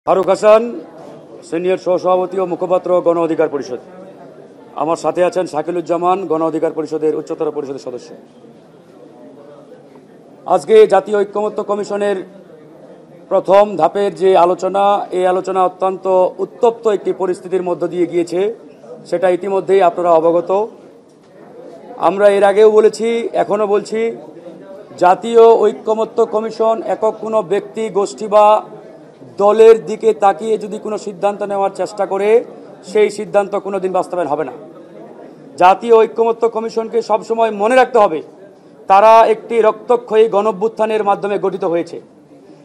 Faruk Hasan, senior সহসভাপতি ও মুখপাত্র গণ অধিকার পরিষদ। আমার সাথে আছেন শাকিলুজ্জামান, গণ অধিকার পরিষদের উচ্চতর পরিষদের সদস্য। আজকে জাতীয় ঐক্যমত্য কমিশনের প্রথম ধাপের যে আলোচনা, এই আলোচনা অত্যন্ত উত্তপ্ত একটি পরিস্থিতির মধ্য দিয়ে গিয়েছে, সেটা ইতিমধ্যেই আপনারা অবগত। আমরা এর আগেও বলেছি, এখনো বলছি, জাতীয় ঐক্যমত্য কমিশন একক কোনো ব্যক্তি, গোষ্ঠী বা দলের দিকে তাকিয়ে যদি কোনো সিদ্ধান্ত নেওয়ার চেষ্টা করে, সেই সিদ্ধান্ত কোনোদিন বাস্তবায়ন হবে না। জাতীয় ঐক্যমত্য কমিশনকে সবসময় মনে রাখতে হবে, তারা একটি রক্তক্ষয়ী গণঅভ্যুত্থানের মাধ্যমে গঠিত হয়েছে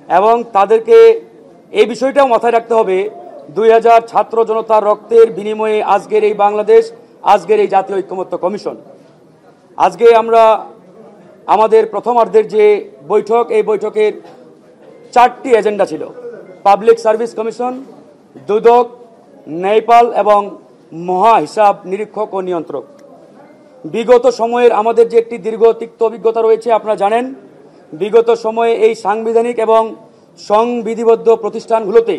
এবং তাদেরকে এই বিষয়টাও মাথায় রাখতে হবে, 2000 ছাত্র জনতার রক্তের বিনিময়ে আজকের এই বাংলাদেশ, আজকের এই জাতীয় ঐক্যমত্য কমিশন। আজকে আমরা আমাদের প্রথমার্ধের যে বৈঠক, এই বৈঠকের 4টি এজেন্ডা ছিল: পাবলিক সার্ভিস কমিশন, দুদক, ন্যায়পাল এবং মহা হিসাব নিরীক্ষক ও নিয়ন্ত্রক। বিগত সময়ের আমাদের যে একটি দীর্ঘ তিক্ত অভিজ্ঞতা রয়েছে, আপনারা জানেন, বিগত সময়ে এই সাংবিধানিক এবং সংবিধিবদ্ধ প্রতিষ্ঠানগুলোতে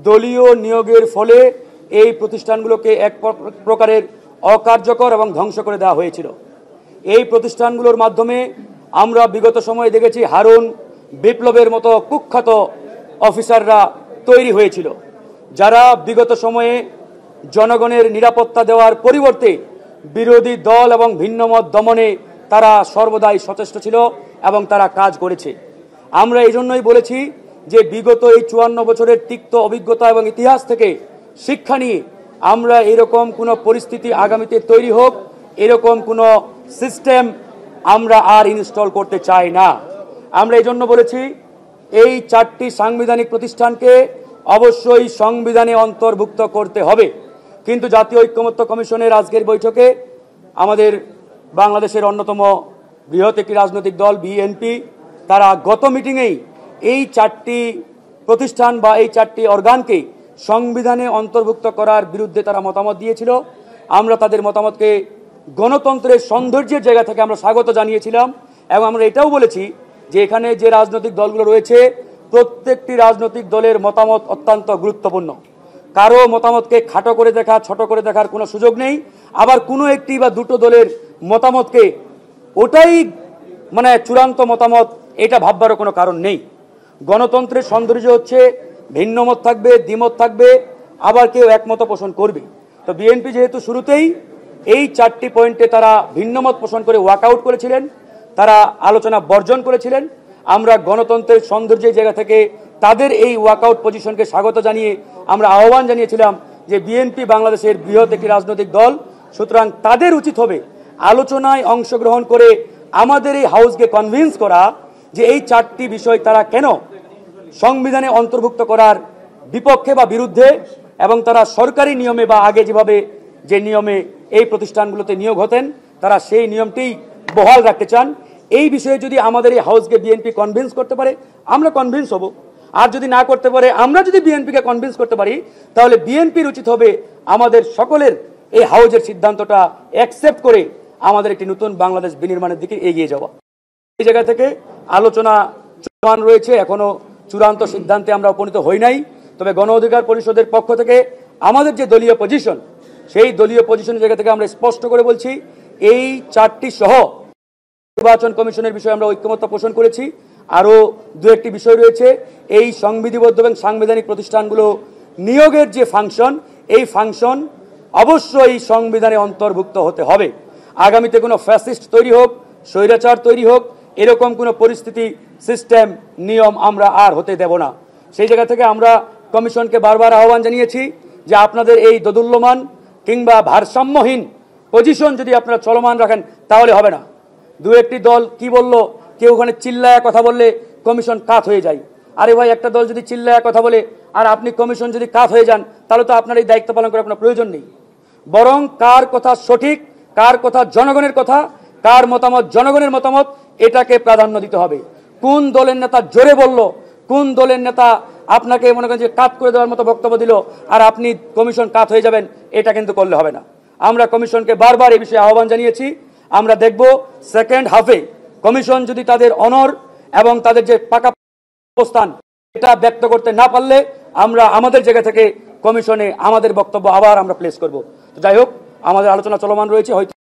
দলীয় নিয়োগের ফলে এই প্রতিষ্ঠানগুলোকে এক প্রকারের অকার্যকর এবং ধ্বংস করে দেওয়া হয়েছিল। এই প্রতিষ্ঠানগুলোর মাধ্যমে আমরা বিগত সময়ে দেখেছি হারুন বিপ্লবের মতো কুখ্যাত অফিসাররা তৈরি হয়েছিল, যারা বিগত সময়ে জনগণের নিরাপত্তা দেওয়ার পরিবর্তে বিরোধী দল এবং ভিন্নমত দমনে তারা সর্বদাই সচেষ্ট ছিল এবং তারা কাজ করেছে। আমরা এই জন্যই বলেছি যে বিগত এই 54 বছরের তিক্ত অভিজ্ঞতা এবং ইতিহাস থেকে শিক্ষা নিয়ে আমরা এরকম কোনো পরিস্থিতি আগামীতে তৈরি হোক, এরকম কোনো সিস্টেম আমরা আর ইনস্টল করতে চাই না। আমরা এই জন্য বলেছি, এই 4টি সাংবিধানিক প্রতিষ্ঠানকে অবশ্যই সংবিধানে অন্তর্ভুক্ত করতে হবে। কিন্তু জাতীয় ঐক্যমত্য কমিশনের আজকের বৈঠকে আমাদের বাংলাদেশের অন্যতম বৃহৎ একটি রাজনৈতিক দল বিএনপি, তারা গত মিটিংয়েই এই 4টি প্রতিষ্ঠান বা এই 4টি অর্গানকে সংবিধানে অন্তর্ভুক্ত করার বিরুদ্ধে তারা মতামত দিয়েছিল। আমরা তাদের মতামতকে গণতন্ত্রের সৌন্দর্যের জায়গা থেকে আমরা স্বাগত জানিয়েছিলাম এবং আমরা এটাও বলেছি যে এখানে যে রাজনৈতিক দলগুলো রয়েছে, প্রত্যেকটি রাজনৈতিক দলের মতামত অত্যন্ত গুরুত্বপূর্ণ। কারো মতামতকে খাটো করে দেখা, ছোট করে দেখার কোনো সুযোগ নেই। আবার কোনো একটি বা দুটো দলের মতামতকে ওটাই চূড়ান্ত মতামত, এটা ভাববারও কোনো কারণ নেই। গণতন্ত্রের সৌন্দর্য হচ্ছে ভিন্নমত থাকবে, দ্বিমত থাকবে, আবার কেউ একমত পোষণ করবে। তো বিএনপি যেহেতু শুরুতেই এই 4টি পয়েন্টে তারা ভিন্নমত পোষণ করে ওয়াকআউট করেছিলেন, তারা আলোচনা বর্জন করেছিলেন, আমরা গণতন্ত্রের সৌন্দর্যের জায়গা থেকে তাদের এই ওয়াকআউট পজিশনকে স্বাগত জানিয়ে আমরা আহ্বান জানিয়েছিলাম যে বিএনপি বাংলাদেশের বৃহৎ একটি রাজনৈতিক দল, সুতরাং তাদের উচিত হবে আলোচনায় অংশগ্রহণ করে আমাদের এই হাউসকে কনভিন্স করা যে এই 4টি বিষয় তারা কেন সংবিধানে অন্তর্ভুক্ত করার বিপক্ষে বা বিরুদ্ধে, এবং তারা সরকারি নিয়মে বা আগে যেভাবে যে নিয়মে এই প্রতিষ্ঠানগুলোতে নিয়োগ হতেন তারা সেই নিয়মটি বহাল রাখতে চান। এই বিষয়ে যদি আমাদের এই হাউসকে বিএনপি কনভিন্স করতে পারে, আমরা কনভিন্স হব। আর যদি না করতে পারে, আমরা যদি বিএনপিকে কনভিন্স করতে পারি, তাহলে বিএনপির উচিত হবে আমাদের সকলের এই হাউসের সিদ্ধান্তটা অ্যাকসেপ্ট করে আমাদের একটি নতুন বাংলাদেশ বিনির্মাণের দিকে এগিয়ে যাওয়া। এই জায়গা থেকে আলোচনা চলমান রয়েছে, এখনো চূড়ান্ত সিদ্ধান্তে আমরা উপনীত হই নাই। তবে গণ অধিকার পরিষদের পক্ষ থেকে আমাদের যে দলীয় পজিশন, সেই দলীয় পজিশনের জায়গা থেকে আমরা স্পষ্ট করে বলছি, এই 4টি সহ নির্বাচন কমিশনের বিষয়ে আমরা ঐক্যমত্য পোষণ করেছি। আরও দু একটি বিষয় রয়েছে, এই সংবিধিবদ্ধ এবং সাংবিধানিক প্রতিষ্ঠানগুলো নিয়োগের যে ফাংশন, এই ফাংশন অবশ্যই সংবিধানে অন্তর্ভুক্ত হতে হবে। আগামীতে কোনো ফ্যাসিস্ট তৈরি হোক, স্বৈরাচার তৈরি হোক, এরকম কোনো পরিস্থিতি, সিস্টেম, নিয়ম আমরা আর হতে দেব না। সেই জায়গা থেকে আমরা কমিশনকে বারবার আহ্বান জানিয়েছি যে আপনাদের এই দোদুল্যমান কিংবা ভারসাম্যহীন পজিশন যদি আপনারা চলমান রাখেন তাহলে হবে না। দু একটি দল কি বলল, কেউ ওখানে চিল্লায় কথা বললে কমিশন কাত হয়ে যায়। আরে ভাই, একটা দল যদি চিল্লায় কথা বলে আর আপনি কমিশন যদি কাত হয়ে যান, তাহলে তো আপনার এই দায়িত্ব পালন করার কোনো প্রয়োজন নেই। বরং কার কথা সঠিক, কার কথা জনগণের কথা, কার মতামত জনগণের মতামত, এটাকে প্রাধান্য দিতে হবে। কোন দলের নেতা জোরে বলল, কোন দলের নেতা আপনাকে মনে করেন যে কাত করে দেওয়ার মতো বক্তব্য দিল আর আপনি কমিশন কাত হয়ে যাবেন, এটা কিন্তু করলে হবে না। আমরা কমিশনকে বারবার এই বিষয়ে আহ্বান জানিয়েছি। আমরা দেখব সেকেন্ড হাফে কমিশন যদি তাদের অনর এবং তাদের যে পাকা অবস্থান এটা ব্যক্ত করতে না পারলে আমরা আমাদের জায়গা থেকে কমিশনে আমাদের বক্তব্য আবার আমরা প্লেস করব। তো যাই হোক, আমাদের আলোচনা চলমান রয়েছে, হয়তো